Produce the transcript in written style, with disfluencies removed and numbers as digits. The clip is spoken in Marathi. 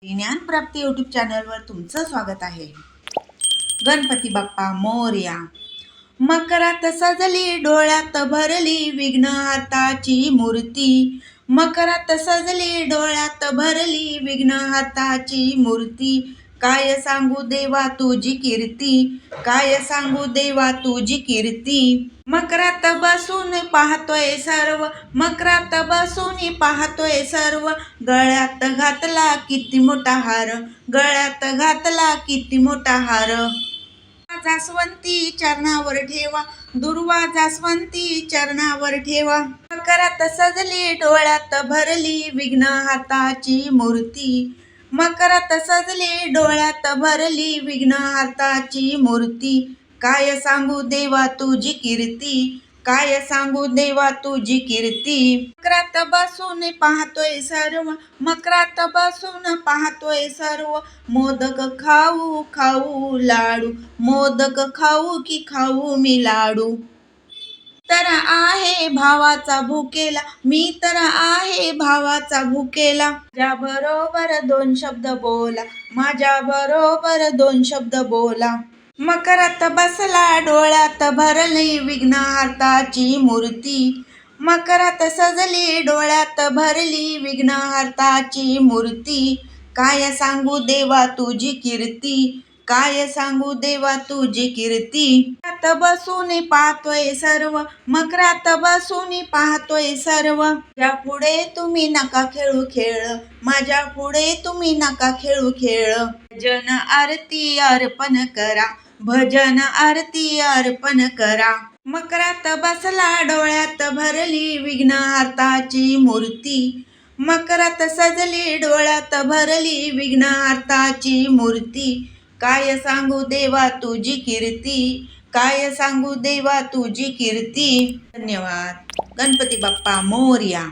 ज्ञानप्राप्ती यूट्यूब चॅनलवर तुमचं स्वागत आहे. गणपती बाप्पा मोरया. मकरात सजली डोळ्यात भरली विघ्नहर्ताची मूर्ती. मकरात सजली डोळ्यात भरली विघ्नहर्ताची मूर्ती. काय सांगू देवा तुझी कीर्ती, काय सांगू देवा तुझी कीर्ती. मकरात बसून पाहतोय सर्व, मकरात बसून पाहतोय सर्व. गळ्यात घातला किती मोठा हार, गळ्यात घातला किती मोठा हार. जास्वंती चरणावर ठेवा, दुर्वा जास्वंती चरणावर ठेवा. मकरात सजली डोळ्यात भरली विघ्नहर्ताची मूर्ती. मकरात सजली डोळ्यात भरली विघ्नहर्ताची मूर्ती. काय सांगू देवा तुझी कीर्ती, काय सांगू देवा तुझी कीर्ती. मकरात बसून पाहतोय सर्व, मकरात बसून पाहतोय सर्व. मोदक खाऊ खाऊ लाडू, मोदक खाऊ की खाऊ मी लाडू. तर आहे भावाचा भुकेला, मी तर आहे भावाचा भुकेला. माझ्या बरोबर दोन शब्द बोला, माझ्या बरोबर दोन शब्द बोला. मकरात बसला डोळ्यात भरली विघ्नहर्ताची मूर्ती. मकरात सजली डोळ्यात भरली विघ्नहर्ताची मूर्ती. काय सांगू देवा तुझी कीर्ती, काय सांगू देवा तुझी कीर्ती. मकरात बसून पाहतोय सर्व, मकरात बसून पाहतोय सर्व. माझ्या पुढे तुम्ही नका खेळू खेळ, माझ्या पुढे तुम्ही नका खेळू खेळ. भजन आरती अर्पण करा, भजन आरती अर्पण करा. मकरात बसला डोळ्यात भरली विघ्नहर्ताची मूर्ती. मकरात सजली डोळ्यात भरली विघ्नहर्ताची मूर्ती. काय सांगू देवा तुझी कीर्ती, काय सांगू देवा तुझी कीर्ती. धन्यवाद. गणपती बाप्पा मोरया.